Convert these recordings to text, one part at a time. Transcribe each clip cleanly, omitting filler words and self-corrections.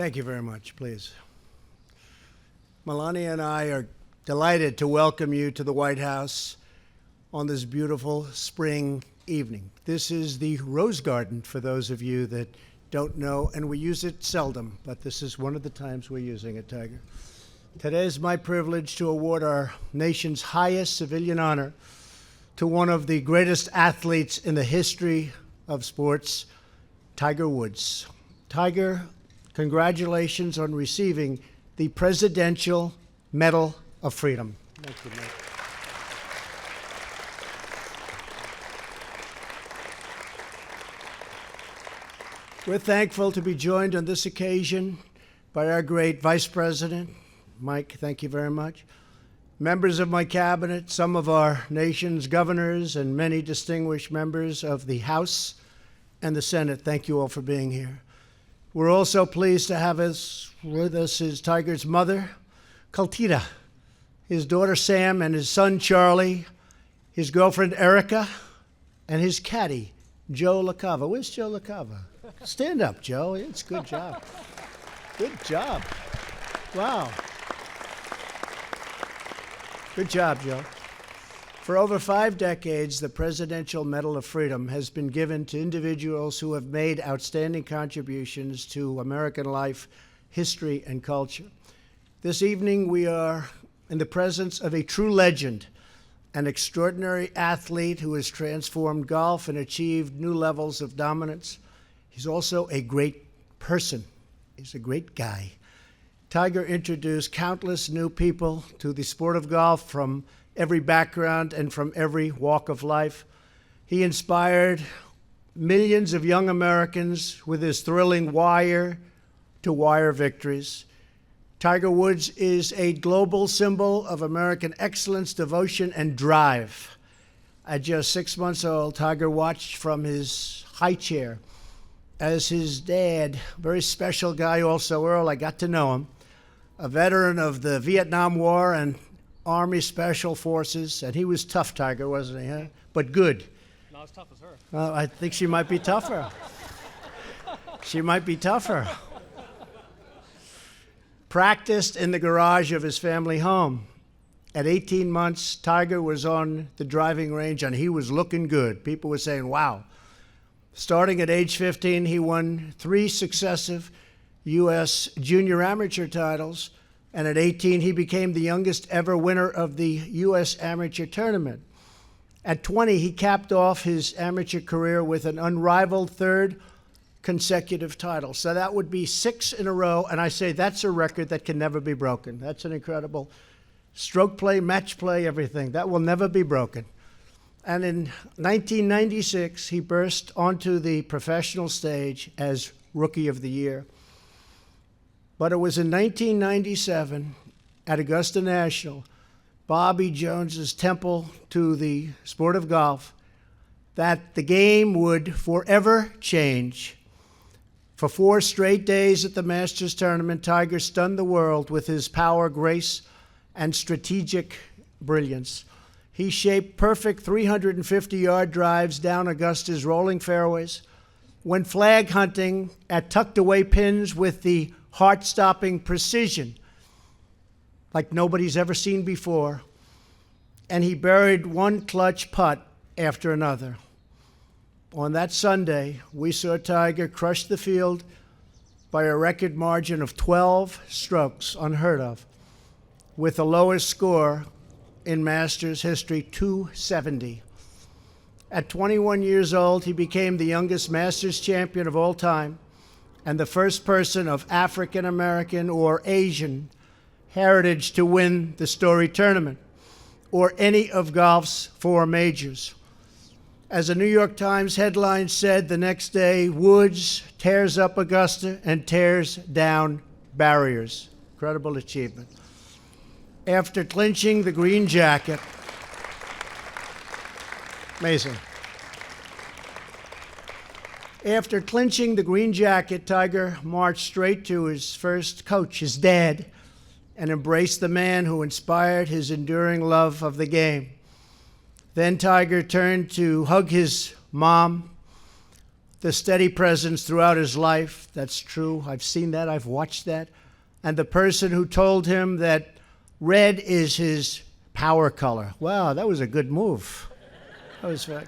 Thank you very much, please. Melania and I are delighted to welcome you to the White House on this beautiful spring evening. This is the Rose Garden, for those of you that don't know, and we use it seldom, but this is one of the times we're using it, Tiger. Today is my privilege to award our nation's highest civilian honor to one of the greatest athletes in the history of sports, Tiger Woods. Tiger, congratulations on receiving the Presidential Medal of Freedom. Thank you, Mike. We're thankful to be joined on this occasion by our great Vice President. Mike, thank you very much. Members of my cabinet, some of our nation's governors, and many distinguished members of the House and the Senate, thank you all for being here. We're also pleased to have with us is Tiger's mother, Kaltita, his daughter Sam, and his son Charlie, his girlfriend Erica, and his caddy, Joe LaCava. Where's Joe LaCava? Stand up, Joe. It's a good job. Good job. Wow. Good job, Joe. For over 5 decades, the Presidential Medal of Freedom has been given to individuals who have made outstanding contributions to American life, history, and culture. This evening, we are in the presence of a true legend, an extraordinary athlete who has transformed golf and achieved new levels of dominance. He's also a great person. He's a great guy. Tiger introduced countless new people to the sport of golf from every background and from every walk of life. He inspired millions of young Americans with his thrilling wire-to-wire victories. Tiger Woods is a global symbol of American excellence, devotion, and drive. At just 6 months old, Tiger watched from his high chair as his dad, very special guy also, Earl, I got to know him, a veteran of the Vietnam War and Army Special Forces, and he was tough, Tiger, wasn't he? Huh? But good. Not as tough as her. Well, I think she might be tougher. She might be tougher. Practiced in the garage of his family home. At 18 months, Tiger was on the driving range, and he was looking good. People were saying, wow. Starting at age 15, he won 3 successive U.S. junior amateur titles, and at 18, he became the youngest ever winner of the U.S. amateur tournament. At 20, he capped off his amateur career with an unrivaled 3rd consecutive title. So that would be 6 in a row, and I say that's a record that can never be broken. That's an incredible stroke play, match play, everything. That will never be broken. And in 1996, he burst onto the professional stage as Rookie of the Year. But it was in 1997 at Augusta National, Bobby Jones's temple to the sport of golf, that the game would forever change. For 4 straight days at the Masters tournament, Tiger stunned the world with his power, grace, and strategic brilliance. He shaped perfect 350-yard drives down Augusta's rolling fairways, went flag hunting at tucked-away pins with the heart-stopping precision like nobody's ever seen before, and he buried one clutch putt after another. On that Sunday, we saw Tiger crush the field by a record margin of 12 strokes, unheard of, with the lowest score in Masters history, 270. At 21 years old, he became the youngest Masters champion of all time and the first person of African American or Asian heritage to win the Story Tournament or any of golf's 4 majors. As a New York Times headline said the next day, Woods tears up Augusta and tears down barriers. Incredible achievement. After clinching the green jacket, amazing. After clinching the green jacket, Tiger marched straight to his first coach, his dad, and embraced the man who inspired his enduring love of the game. Then Tiger turned to hug his mom, the steady presence throughout his life. That's true. I've seen that. I've watched that. And the person who told him that red is his power color. Wow, that was a good move. That was right.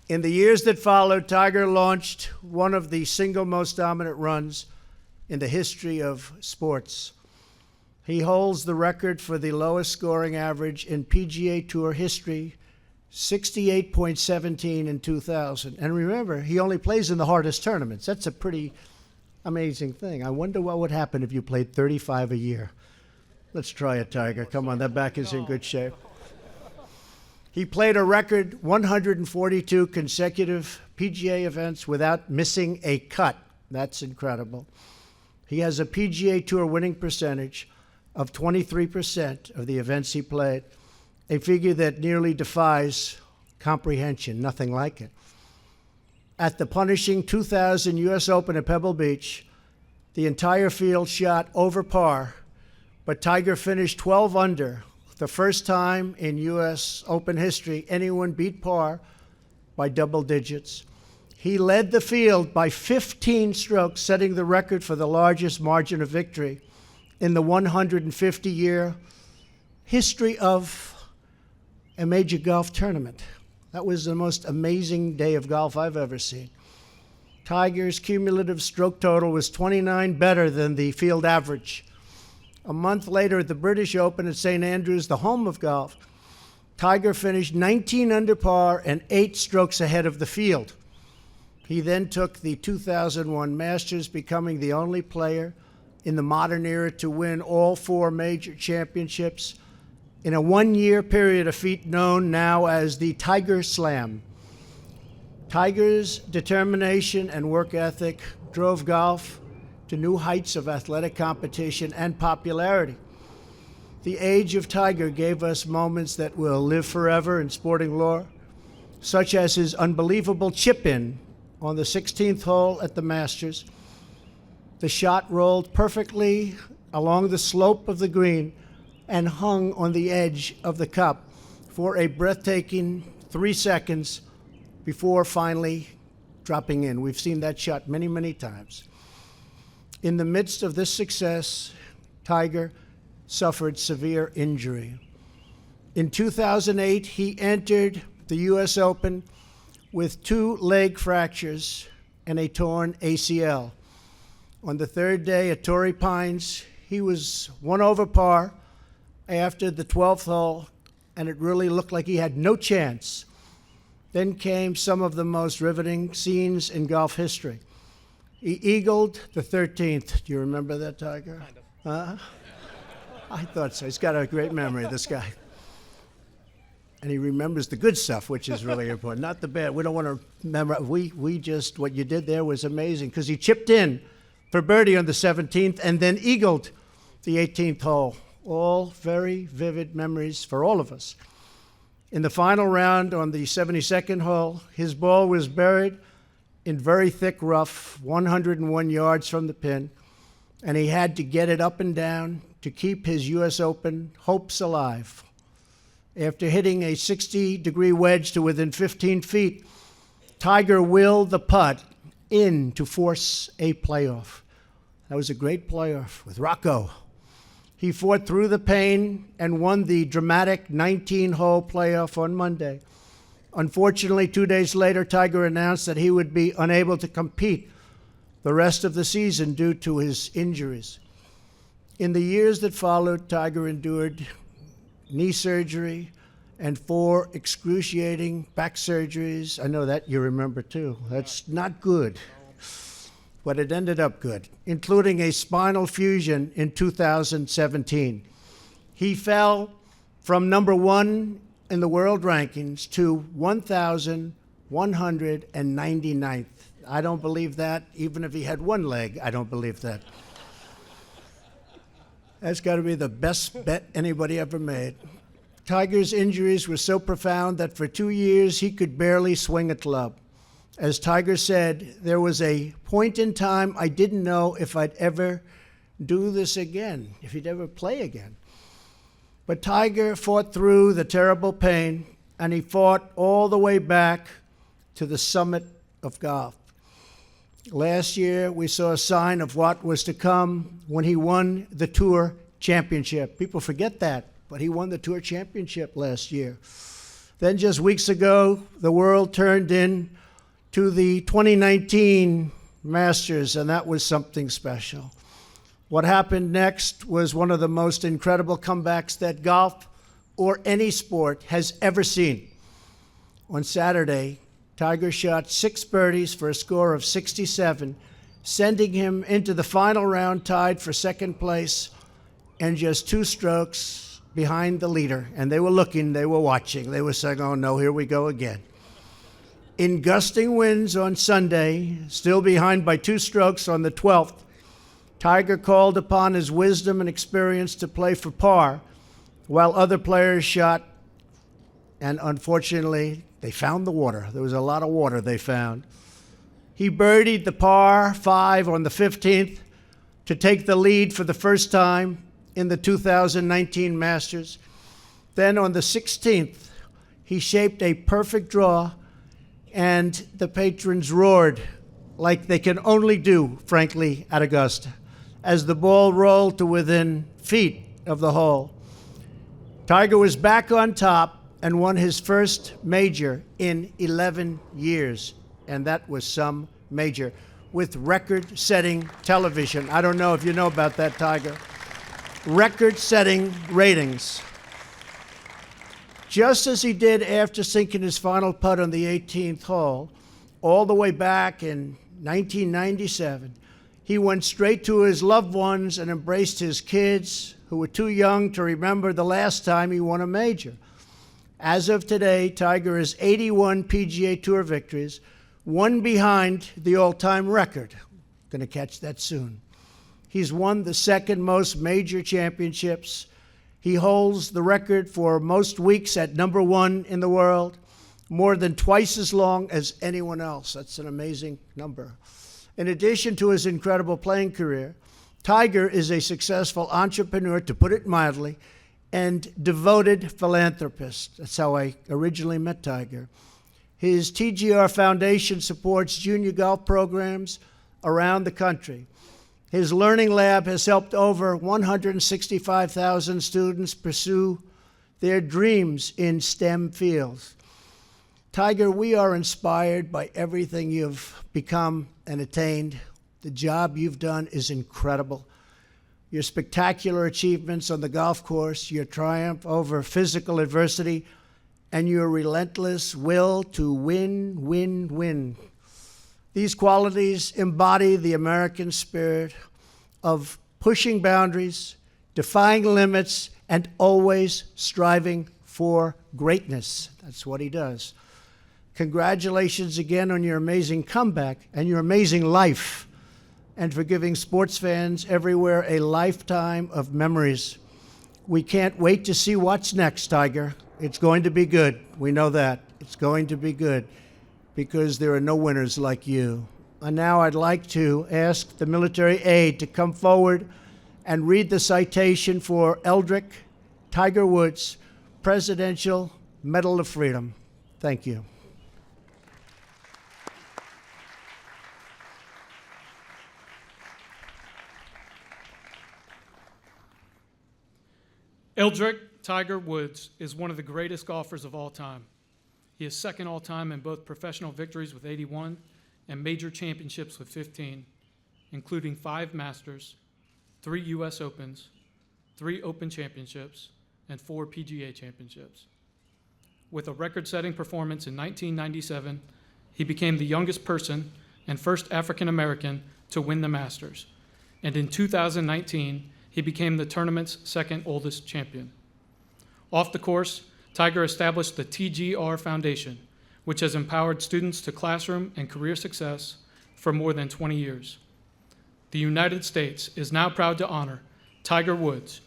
In the years that followed, Tiger launched one of the single most dominant runs in the history of sports. He holds the record for the lowest scoring average in PGA Tour history, 68.17 in 2000. And remember, he only plays in the hardest tournaments. That's a pretty amazing thing. I wonder what would happen if you played 35 a year. Let's try it, Tiger. Come on, that back is in good shape. He played a record 142 consecutive PGA events without missing a cut. That's incredible. He has a PGA Tour winning percentage of 23% of the events he played, a figure that nearly defies comprehension, nothing like it. At the punishing 2000 U.S. Open at Pebble Beach, the entire field shot over par, but Tiger finished 12 under, the first time in U.S. Open history anyone beat par by double digits. He led the field by 15 strokes, setting the record for the largest margin of victory in the 150-year history of a major golf tournament. That was the most amazing day of golf I've ever seen. Tiger's cumulative stroke total was 29 better than the field average. A month later at the British Open at St. Andrews, the home of golf, Tiger finished 19 under par and 8 strokes ahead of the field. He then took the 2001 Masters, becoming the only player in the modern era to win all 4 major championships in a one-year period, a feat known now as the Tiger Slam. Tiger's determination and work ethic drove golf to new heights of athletic competition and popularity. The age of Tiger gave us moments that will live forever in sporting lore, such as his unbelievable chip-in on the 16th hole at the Masters. The shot rolled perfectly along the slope of the green and hung on the edge of the cup for a breathtaking 3 seconds before finally dropping in. We've seen that shot many, many times. In the midst of this success, Tiger suffered severe injury. In 2008, he entered the U.S. Open with 2 leg fractures and a torn ACL. On the 3rd day at Torrey Pines, he was 1 over par after the 12th hole, and it really looked like he had no chance. Then came some of the most riveting scenes in golf history. He eagled the 13th. Do you remember that, Tiger? Kind of. I thought so. He's got a great memory, this guy. And he remembers the good stuff, which is really important, not the bad. We don't want to remember. We just, what you did there was amazing, because he chipped in for birdie on the 17th and then eagled the 18th hole. All very vivid memories for all of us. In the final round on the 72nd hole, his ball was buried in very thick rough, 101 yards from the pin, and he had to get it up and down to keep his U.S. Open hopes alive. After hitting a 60-degree wedge to within 15 feet, Tiger willed the putt in to force a playoff. That was a great playoff with Rocco. He fought through the pain and won the dramatic 19-hole playoff on Monday. Unfortunately, 2 days later, Tiger announced that he would be unable to compete the rest of the season due to his injuries. In the years that followed, Tiger endured knee surgery and 4 excruciating back surgeries. I know that you remember too. That's not good, but it ended up good, including a spinal fusion in 2017. He fell from number 1 in the world rankings to 1,199th. I don't believe that. Even if he had 1 leg, I don't believe that. That's got to be the best bet anybody ever made. Tiger's injuries were so profound that for 2 years he could barely swing a club. As Tiger said, there was a point in time I didn't know if I'd ever do this again, if he'd ever play again. But Tiger fought through the terrible pain, and he fought all the way back to the summit of golf. Last year, we saw a sign of what was to come when he won the Tour Championship. People forget that, but he won the Tour Championship last year. Then just weeks ago, the world turned in to the 2019 Masters, and that was something special. What happened next was one of the most incredible comebacks that golf or any sport has ever seen. On Saturday, Tiger shot 6 birdies for a score of 67, sending him into the final round tied for second place and just 2 strokes behind the leader. And they were looking, they were watching, they were saying, oh no, here we go again. In gusting winds on Sunday, still behind by 2 strokes on the 12th, Tiger called upon his wisdom and experience to play for par, while other players shot, and unfortunately, they found the water. There was a lot of water they found. He birdied the par 5 on the 15th to take the lead for the first time in the 2019 Masters. Then on the 16th, he shaped a perfect draw, and the patrons roared like they can only do, frankly, at Augusta, as the ball rolled to within feet of the hole. Tiger was back on top and won his first major in 11 years, and that was some major, with record-setting television. I don't know if you know about that, Tiger. Record-setting ratings. Just as he did after sinking his final putt on the 18th hole, all the way back in 1997, he went straight to his loved ones and embraced his kids, who were too young to remember the last time he won a major. As of today, Tiger has 81 PGA Tour victories, 1 behind the all-time record. Going to catch that soon. He's won the second most major championships. He holds the record for most weeks at #1 in the world, more than twice as long as anyone else. That's an amazing number. In addition to his incredible playing career, Tiger is a successful entrepreneur, to put it mildly, and devoted philanthropist. That's how I originally met Tiger. His TGR Foundation supports junior golf programs around the country. His Learning Lab has helped over 165,000 students pursue their dreams in STEM fields. Tiger, we are inspired by everything you've become and attained. The job you've done is incredible. Your spectacular achievements on the golf course, your triumph over physical adversity, and your relentless will to win, win, win. These qualities embody the American spirit of pushing boundaries, defying limits, and always striving for greatness. That's what he does. Congratulations again on your amazing comeback and your amazing life, and for giving sports fans everywhere a lifetime of memories. We can't wait to see what's next, Tiger. It's going to be good. We know that. It's going to be good because there are no winners like you. And now I'd like to ask the military aide to come forward and read the citation for Eldrick Tiger Woods Presidential Medal of Freedom. Thank you. Eldrick Tiger Woods is one of the greatest golfers of all time. He is second all-time in both professional victories with 81 and major championships with 15, including 5 Masters, 3 U.S. Opens, 3 Open Championships, and 4 PGA Championships. With a record-setting performance in 1997, he became the youngest person and first African American to win the Masters. And in 2019, he became the tournament's second oldest champion. Off the course, Tiger established the TGR Foundation, which has empowered students to classroom and career success for more than 20 years. The United States is now proud to honor Tiger Woods,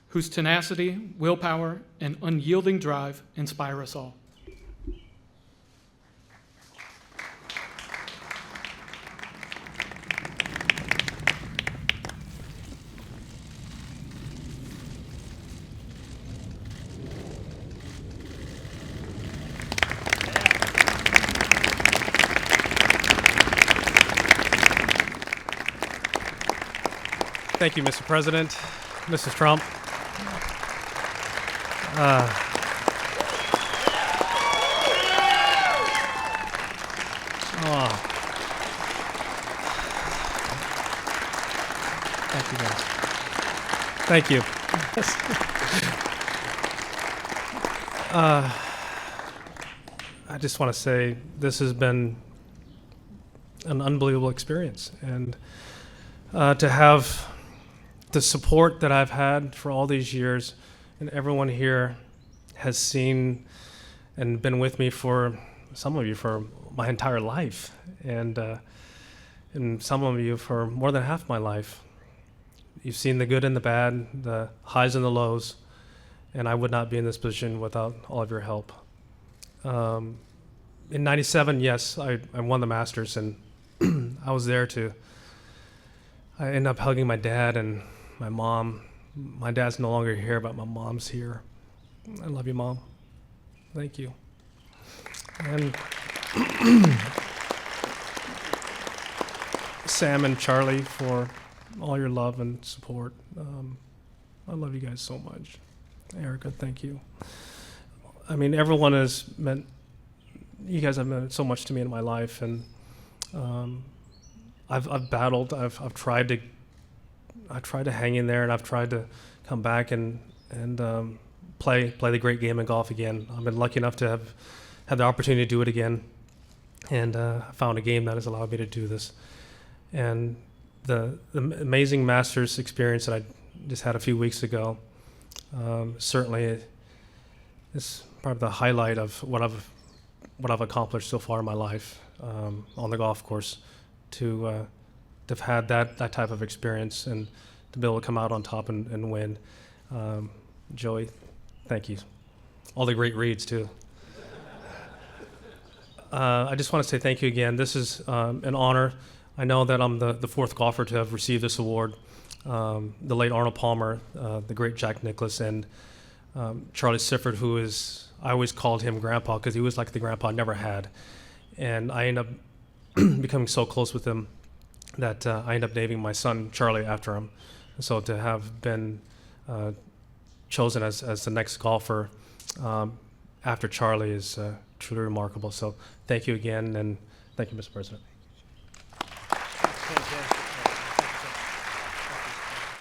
whose tenacity, willpower, and unyielding drive inspire us all. Thank you, Mr. President, Mrs. Trump. Thank you, guys. Thank you. I just want to say this has been an unbelievable experience, and to have the support that I've had for all these years, and everyone here has seen and been with me for, some of you for my entire life, and some of you for more than half my life. You've seen the good and the bad, the highs and the lows, and I would not be in this position without all of your help. In '97, yes, I won the Masters, and I was there I ended up hugging my dad and my mom. My dad's no longer here, but my mom's here. I love you, Mom. Thank you. And Sam and Charlie for all your love and support. I love you guys so much. Erica, thank you. I mean, everyone has meant, you guys have meant so much to me in my life, and I've battled. I've tried to hang in there, and I've tried to come back and play the great game of golf again. I've been lucky enough to have had the opportunity to do it again, and I found a game that has allowed me to do this. And the amazing Masters experience that I just had a few weeks ago, certainly is probably the highlight of what I've accomplished so far in my life on the golf course. To have had that type of experience and to be able to come out on top and win. Joey, thank you. All the great reads too. I just want to say thank you again. This is an honor. I know that I'm the fourth golfer to have received this award. The late Arnold Palmer, the great Jack Nicklaus, and Charlie Sifford, I always called him Grandpa because he was like the grandpa I never had. And I ended up becoming so close with him that I ended up naming my son Charlie after him. So to have been chosen as the next golfer after Charlie is truly remarkable. So thank you again, and thank you, Mr. President.